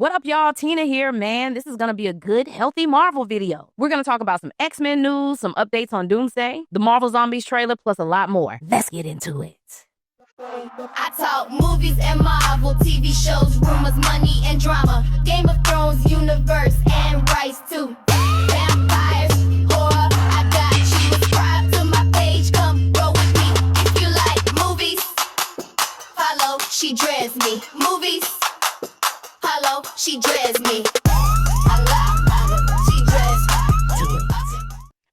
What up, y'all? Tina here, man. This is gonna be a good, healthy Marvel video. We're gonna talk about some X-Men news, some updates on Doomsday, the Marvel Zombies trailer, plus a lot more. Let's get into it. I talk movies and Marvel, TV shows, rumors, money, and drama. Game of Thrones, universe, and rice too. Vampires, horror, I got you. Subscribe to my page, come roll with me. If you like movies, follow, she dreads me. Movies, follow, she dreads me. She dreads me.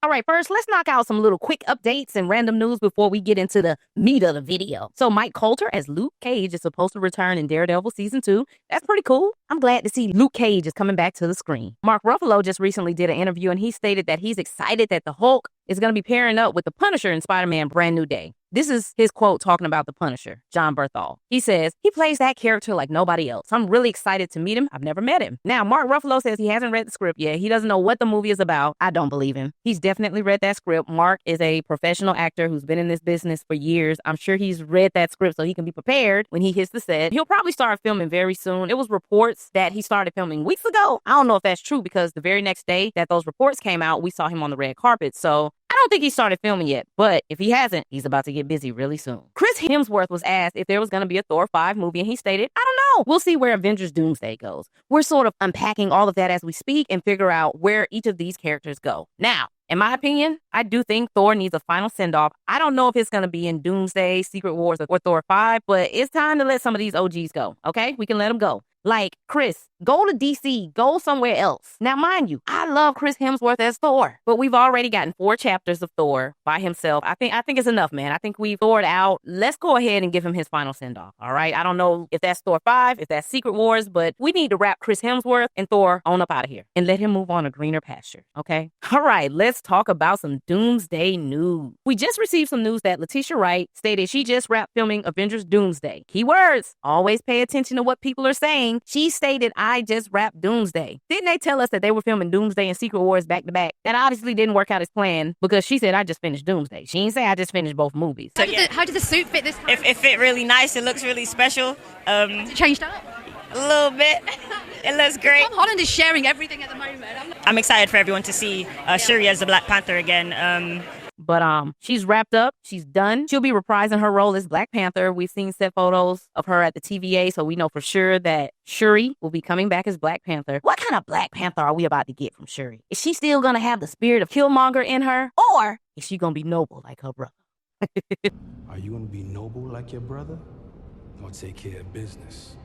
All right, first, let's knock out some little quick updates and random news before we get into the meat of the video. So Mike Colter as Luke Cage is supposed to return in Daredevil Season 2. That's pretty cool. I'm glad to see Luke Cage is coming back to the screen. Mark Ruffalo just recently did an interview and he stated that he's excited that the Hulk is going to be pairing up with the Punisher in Spider-Man Brand New Day. This is his quote talking about the Punisher, John Berthal. He says, he plays that character like nobody else. I'm really excited to meet him. I've never met him. Now, Mark Ruffalo says he hasn't read the script yet. He doesn't know what the movie is about. I don't believe him. He's definitely read that script. Mark is a professional actor who's been in this business for years. I'm sure he's read that script so he can be prepared when he hits the set. He'll probably start filming very soon. It was reports that he started filming weeks ago. I don't know if that's true because the very next day that those reports came out, we saw him on the red carpet. So I don't think he started filming yet, but if he hasn't, he's about to get busy really soon. Chris Hemsworth was asked if there was going to be a Thor 5 movie, and he stated, I don't know. We'll see where Avengers Doomsday goes. We're sort of unpacking all of that as we speak and figure out where each of these characters go. Now, in my opinion, I do think Thor needs a final send-off. I don't know if it's going to be in Doomsday, Secret Wars, or Thor 5, but it's time to let some of these OGs go, okay? We can let them go. Like, Chris, go to DC, go somewhere else. Now, mind you, I love Chris Hemsworth as Thor, but we've already gotten 4 chapters of Thor by himself. I think it's enough, man. I think we've Thored out. Let's go ahead and give him his final send-off, all right? I don't know if that's Thor 5, if that's Secret Wars, but we need to wrap Chris Hemsworth and Thor on up out of here and let him move on to greener pasture, okay? All right, let's talk about some Doomsday news. We just received some news that Letitia Wright stated she just wrapped filming Avengers Doomsday. Keywords, always pay attention to what people are saying. She stated, I just wrapped Doomsday. Didn't they tell us that they were filming Doomsday and Secret Wars back to back? That obviously didn't work out as planned because she said, I just finished Doomsday. She didn't say I just finished both movies. So, How did the suit fit this time? it fit really nice. It looks really special. Is it changed up? A little bit. It looks great. Tom Holland is sharing everything at the moment. I'm excited for everyone to see Shuri as the Black Panther again. But she's wrapped up. She's done. She'll be reprising her role as Black Panther. We've seen set photos of her at the TVA, so we know for sure that Shuri will be coming back as Black Panther. What kind of Black Panther are we about to get from Shuri? Is she still going to have the spirit of Killmonger in her? Or is she going to be noble like her brother? Are you going to be noble like your brother? Or take care of business?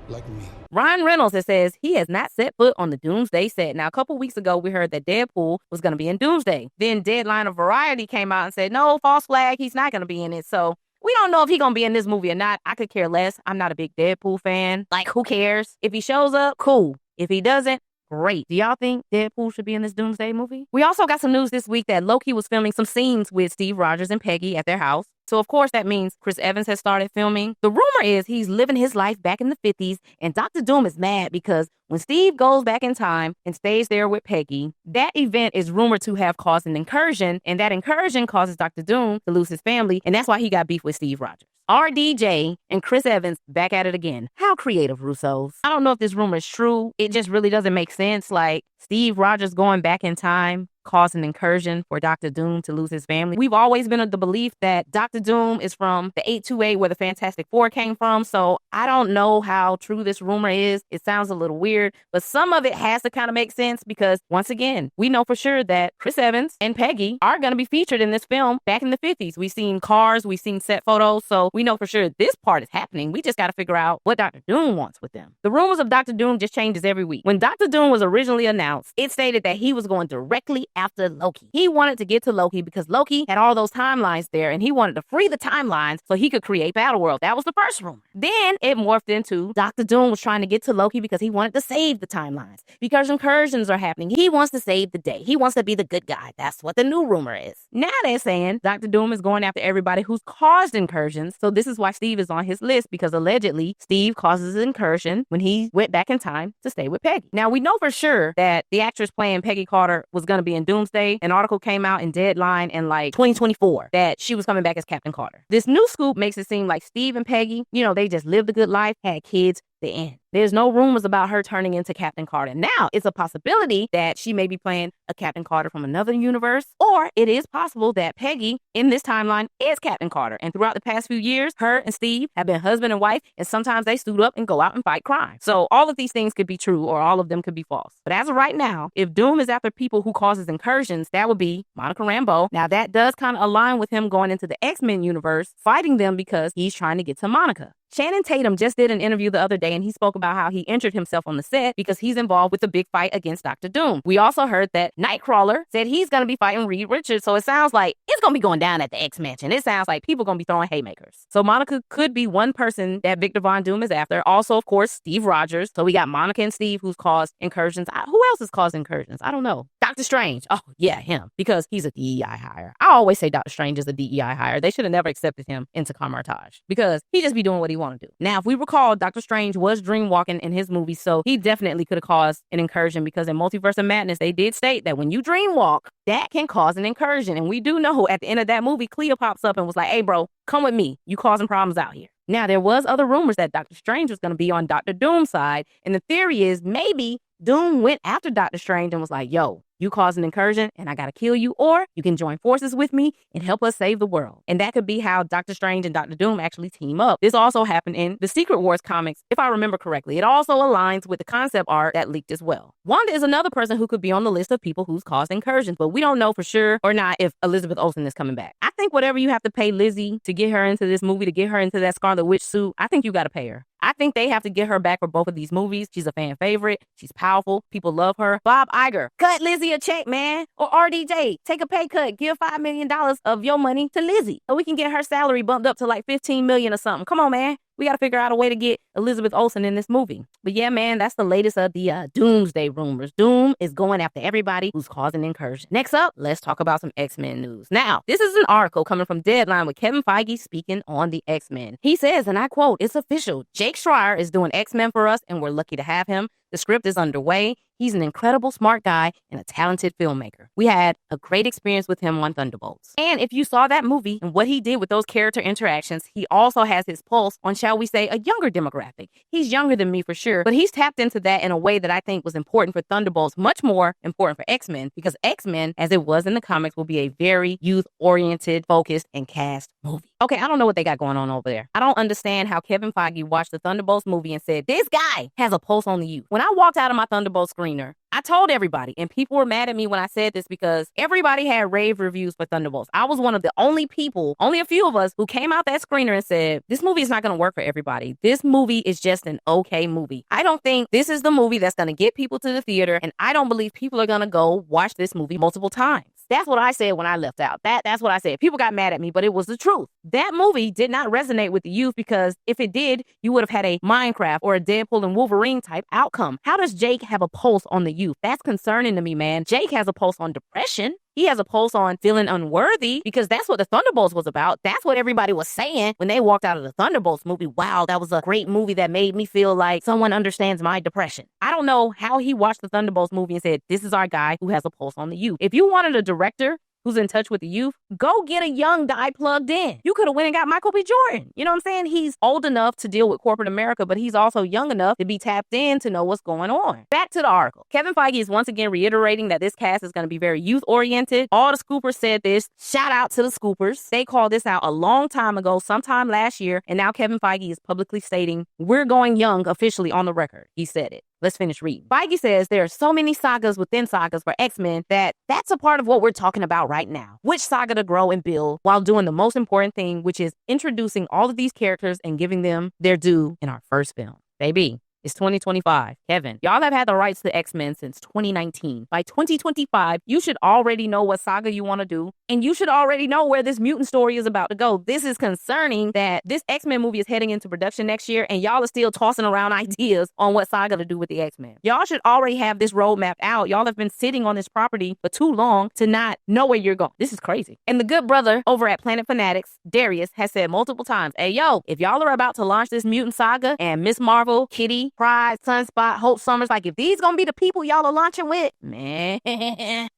Like me. Ryan Reynolds says he has not set foot on the Doomsday set. Now, a couple weeks ago, we heard that Deadpool was going to be in Doomsday. Then Deadline of Variety came out and said, no, false flag, he's not going to be in it. So we don't know if he's going to be in this movie or not. I could care less. I'm not a big Deadpool fan. Like, who cares? If he shows up, cool. If he doesn't, great. Do y'all think Deadpool should be in this Doomsday movie? We also got some news this week that Loki was filming some scenes with Steve Rogers and Peggy at their house. So, of course, that means Chris Evans has started filming. The rumor is he's living his life back in the 50s, and Dr. Doom is mad because when Steve goes back in time and stays there with Peggy, that event is rumored to have caused an incursion, and that incursion causes Dr. Doom to lose his family, and that's why he got beef with Steve Rogers. RDJ and Chris Evans back at it again. How creative, Russos. I don't know if this rumor is true. It just really doesn't make sense. Like, Steve Rogers going back in time caused an incursion for Dr. Doom to lose his family. We've always been of the belief that Dr. Doom is from the 828 where the Fantastic Four came from. So I don't know how true this rumor is. It sounds a little weird, but some of it has to kind of make sense because once again, we know for sure that Chris Evans and Peggy are going to be featured in this film back in the 50s. We've seen cars, we've seen set photos. So we know for sure this part is happening. We just got to figure out what Dr. Doom wants with them. The rumors of Dr. Doom just changes every week. When Dr. Doom was originally announced, it stated that he was going directly after Loki. He wanted to get to Loki because Loki had all those timelines there and he wanted to free the timelines so he could create Battleworld. That was the first rumor. Then it morphed into Dr. Doom was trying to get to Loki because he wanted to save the timelines. Because incursions are happening. He wants to save the day. He wants to be the good guy. That's what the new rumor is. Now they're saying Dr. Doom is going after everybody who's caused incursions. So this is why Steve is on his list because allegedly Steve causes an incursion when he went back in time to stay with Peggy. Now we know for sure that the actress playing Peggy Carter was going to be in Doomsday. An article came out in Deadline in like 2024 that she was coming back as Captain Carter. This new scoop makes it seem like Steve and Peggy, they just lived a good life, had kids the end. There's no rumors about her turning into Captain Carter. Now, it's a possibility that she may be playing a Captain Carter from another universe, or it is possible that Peggy in this timeline is Captain Carter. And throughout the past few years, her and Steve have been husband and wife, and sometimes they suit up and go out and fight crime. So all of these things could be true, or all of them could be false. But as of right now, if Doom is after people who causes incursions, that would be Monica Rambeau. Now, that does kind of align with him going into the X-Men universe, fighting them because he's trying to get to Monica. Channing Tatum just did an interview the other day, and he spoke about how he injured himself on the set because he's involved with the big fight against Dr. Doom. We also heard that Nightcrawler said he's going to be fighting Reed Richards, so it sounds like it's going to be going down at the X-Mansion. It sounds like people going to be throwing haymakers. So Monica could be one person that Victor Von Doom is after. Also, of course, Steve Rogers. So we got Monica and Steve, who's caused incursions. Who else has caused incursions? I don't know. Doctor Strange. Oh, yeah, him. Because he's a DEI hire. I always say Doctor Strange is a DEI hire. They should have never accepted him into Camartage because he just be doing what he want to do. Now, if we recall, Doctor Strange was dreamwalking in his movie, so he definitely could have caused an incursion because in Multiverse of Madness, they did state that when you dreamwalk, that can cause an incursion. And we do know at the end of that movie, Clea pops up and was like, hey, bro, come with me. You causing problems out here. Now, there was other rumors that Doctor Strange was going to be on Doctor Doom's side. And the theory is maybe Doom went after Doctor Strange and was like, yo, you caused an incursion and I got to kill you, or you can join forces with me and help us save the world. And that could be how Doctor Strange and Doctor Doom actually team up. This also happened in the Secret Wars comics, if I remember correctly. It also aligns with the concept art that leaked as well. Wanda is another person who could be on the list of people who's caused incursions, but we don't know for sure or not if Elizabeth Olsen is coming back. I think whatever you have to pay Lizzie to get her into this movie, to get her into that Scarlet Witch suit, I think you got to pay her. I think they have to get her back for both of these movies. She's a fan favorite. She's powerful. People love her. Bob Iger, cut Lizzie a check, man. Or RDJ, take a pay cut. Give $5 million of your money to Lizzie so we can get her salary bumped up to like $15 million or something. Come on, man. We got to figure out a way to get Elizabeth Olsen in this movie. But yeah, man, that's the latest of the Doomsday rumors. Doom is going after everybody who's causing incursion. Next up, let's talk about some X-Men news. Now, this is an article coming from Deadline with Kevin Feige speaking on the X-Men. He says, and I quote, "It's official. Jake Schreier is doing X-Men for us, and we're lucky to have him. The script is underway. He's an incredible smart guy and a talented filmmaker. We had a great experience with him on Thunderbolts. And if you saw that movie and what he did with those character interactions, he also has his pulse on, shall we say, a younger demographic. He's younger than me for sure, but he's tapped into that in a way that I think was important for Thunderbolts, much more important for X-Men, because X-Men, as it was in the comics, will be a very youth-oriented, focused, and cast movie. Okay, I don't know what they got going on over there. I don't understand how Kevin Feige watched the Thunderbolts movie and said, this guy has a pulse on the youth. When I walked out of my Thunderbolts screener, I told everybody, and people were mad at me when I said this because everybody had rave reviews for Thunderbolts. I was one of the only people, only a few of us, who came out that screener and said, this movie is not going to work for everybody. This movie is just an okay movie. I don't think this is the movie that's going to get people to the theater, and I don't believe people are going to go watch this movie multiple times. That's what I said when I left out. That's what I said. People got mad at me, but it was the truth. That movie did not resonate with the youth because if it did, you would have had a Minecraft or a Deadpool and Wolverine type outcome. How does Jake have a pulse on the youth? That's concerning to me, man. Jake has a pulse on depression. He has a pulse on feeling unworthy because that's what the Thunderbolts was about. That's what everybody was saying when they walked out of the Thunderbolts movie. Wow, that was a great movie that made me feel like someone understands my depression. I don't know how he watched the Thunderbolts movie and said, this is our guy who has a pulse on the youth. If you wanted a director who's in touch with the youth, go get a young guy plugged in. You could have went and got Michael B. Jordan. You know what I'm saying? He's old enough to deal with corporate America, but he's also young enough to be tapped in to know what's going on. Back to the article. Kevin Feige is once again reiterating that this cast is going to be very youth-oriented. All the Scoopers said this. Shout out to the Scoopers. They called this out a long time ago, sometime last year, and now Kevin Feige is publicly stating, we're going young officially on the record. He said it. Let's finish reading. Feige says there are so many sagas within sagas for X-Men that's a part of what we're talking about right now. Which saga to grow and build while doing the most important thing, which is introducing all of these characters and giving them their due in our first film. Baby, it's 2025. Kevin, y'all have had the rights to X-Men since 2019. By 2025, you should already know what saga you want to do, and you should already know where this mutant story is about to go. This is concerning that this X-Men movie is heading into production next year, and y'all are still tossing around ideas on what saga to do with the X-Men. Y'all should already have this roadmap out. Y'all have been sitting on this property for too long to not know where you're going. This is crazy. And the good brother over at Planet Fanatics, Darius, has said multiple times, hey, yo, if y'all are about to launch this mutant saga and Miss Marvel, Kitty, Pride, Sunspot, Hope Summers. Like, if these gonna be the people y'all are launching with, man.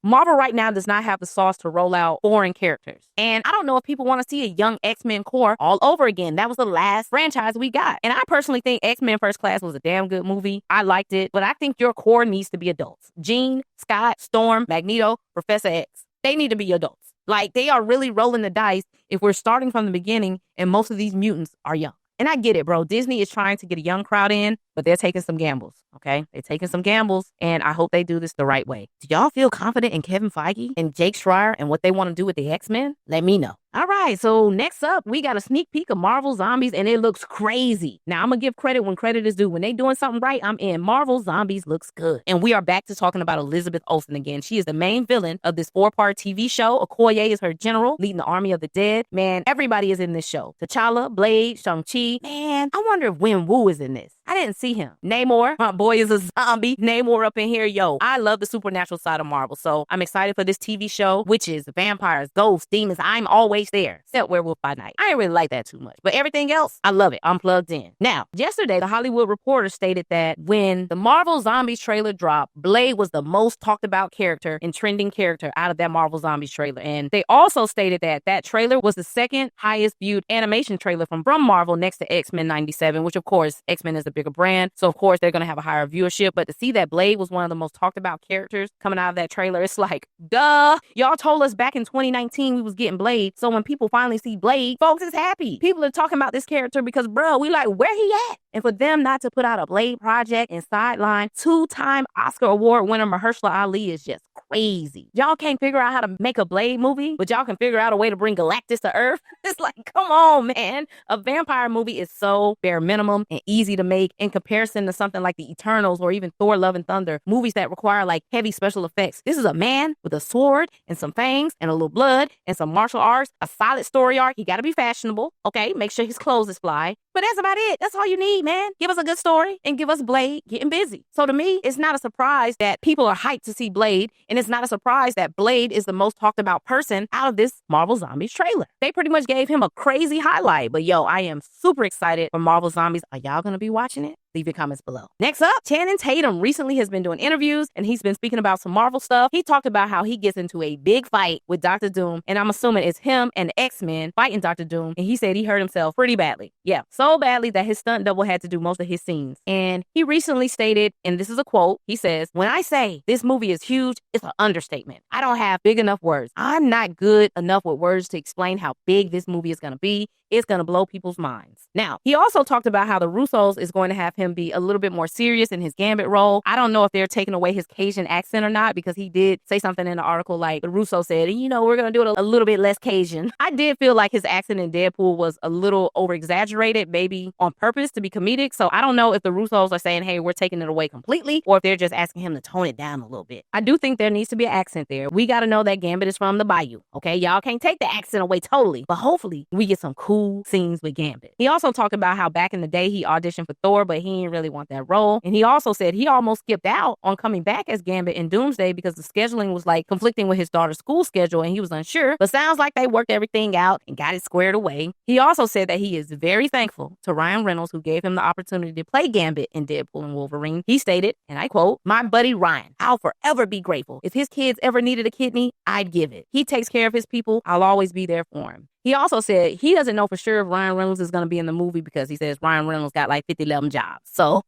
Marvel right now does not have the sauce to roll out foreign characters. And I don't know if people want to see a young X-Men core all over again. That was the last franchise we got. And I personally think X-Men First Class was a damn good movie. I liked it, but I think your core needs to be adults. Jean, Scott, Storm, Magneto, Professor X. They need to be adults. Like, they are really rolling the dice if we're starting from the beginning and most of these mutants are young. And I get it, bro. Disney is trying to get a young crowd in, but they're taking some gambles, okay? They're taking some gambles, and I hope they do this the right way. Do y'all feel confident in Kevin Feige and Jake Schreier and what they want to do with the X-Men? Let me know. All right, so next up, we got a sneak peek of Marvel Zombies, and it looks crazy. Now, I'm going to give credit when credit is due. When they doing something right, I'm in. Marvel Zombies looks good. And we are back to talking about Elizabeth Olsen again. She is the main villain of this 4-part TV show. Okoye is her general, leading the army of the dead. Man, everybody is in this show. T'Challa, Blade, Shang-Chi. Man, I wonder if Wen-Wu is in this. I didn't see him. Namor, my boy is a zombie. Namor up in here. Yo, I love the supernatural side of Marvel, so I'm excited for this TV show. Witches, vampires, ghosts, demons. I'm always there. Except Werewolf by Night. I ain't really like that too much. But everything else, I love it. I'm plugged in. Now, yesterday, the Hollywood Reporter stated that when the Marvel Zombies trailer dropped, Blade was the most talked about character and trending character out of that Marvel Zombies trailer. And they also stated that that trailer was the second highest viewed animation trailer from Marvel next to X-Men 97, which of course, X-Men is a bigger brand. So of course, they're going to have a higher viewership. But to see that Blade was one of the most talked about characters coming out of that trailer, it's like, duh. Y'all told us back in 2019 we was getting Blade. So when people finally see Blade, folks is happy. People are talking about this character because, bro, we like, where he at? And for them not to put out a Blade project and sideline 2-time Oscar Award winner Mahershala Ali is just crazy. Y'all can't figure out how to make a Blade movie, but y'all can figure out a way to bring Galactus to Earth. It's like, come on, man. A vampire movie is so bare minimum and easy to make in comparison to something like the Eternals or even Thor, Love and Thunder, movies that require like heavy special effects. This is a man with a sword and some fangs and a little blood and some martial arts, a solid story arc. He got to be fashionable. Okay, make sure his clothes is fly. But that's about it. That's all you need, man. Give us a good story and give us Blade getting busy. So to me, it's not a surprise that people are hyped to see Blade, and it's not a surprise that Blade is the most talked about person out of this Marvel Zombies trailer. They pretty much gave him a crazy highlight, but yo, I am super excited for Marvel Zombies. Are y'all gonna be watching it? Leave your comments below. Next up, Channing Tatum recently has been doing interviews and he's been speaking about some Marvel stuff. He talked about how he gets into a big fight with Dr. Doom, and I'm assuming it's him and the X-Men fighting Dr. Doom, and he said he hurt himself pretty badly. Yeah, so badly that his stunt double had to do most of his scenes. And he recently stated, and this is a quote, he says, "When I say this movie is huge, it's an understatement. I don't have big enough words. I'm not good enough with words to explain how big this movie is going to be. It's going to blow people's minds." Now, he also talked about how the Russos is going to have him be a little bit more serious in his Gambit role. I don't know if they're taking away his Cajun accent or not, because he did say something in the article like the Russo said, you know, we're going to do it a little bit less Cajun. I did feel like his accent in Deadpool was a little over exaggerated, maybe on purpose to be comedic. So I don't know if the Russos are saying, hey, we're taking it away completely, or if they're just asking him to tone it down a little bit. I do think there needs to be an accent there. We got to know that Gambit is from the Bayou. Okay, y'all can't take the accent away totally, but hopefully we get some cool scenes with Gambit. He also talked about how back in the day he auditioned for Thor, but he didn't really want that role. And he also said he almost skipped out on coming back as Gambit in Doomsday because the scheduling was like conflicting with his daughter's school schedule and he was unsure, but sounds like they worked everything out and got it squared away. He also said that he is very thankful to Ryan Reynolds, who gave him the opportunity to play Gambit in Deadpool and Wolverine. He stated, and I quote, "My buddy Ryan, I'll forever be grateful. If his kids ever needed a kidney, I'd give it. He takes care of his people. I'll always be there for him." He also said he doesn't know for sure if Ryan Reynolds is going to be in the movie because he says Ryan Reynolds got like 50-11 jobs. So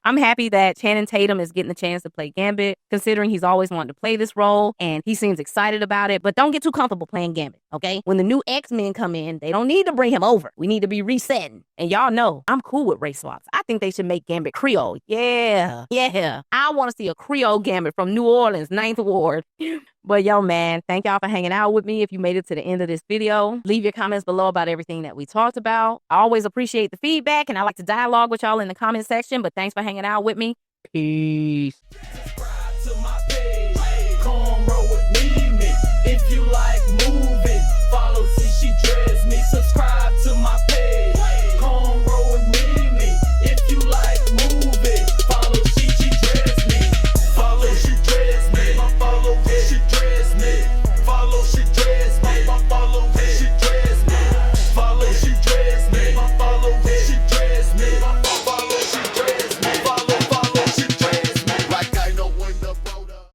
I'm happy that Channing Tatum is getting the chance to play Gambit, considering he's always wanted to play this role and he seems excited about it. But don't get too comfortable playing Gambit, okay? When the new X-Men come in, they don't need to bring him over. We need to be resetting. And y'all know I'm cool with race swaps. I think they should make Gambit Creole. Yeah. I want to see a Creole Gambit from New Orleans, 9th Ward. But yo, man, thank y'all for hanging out with me. If you made it to the end of this video, leave your comments below about everything that we talked about. I always appreciate the feedback and I like to dialogue with y'all in the comment section, but thanks for hanging out with me. Peace.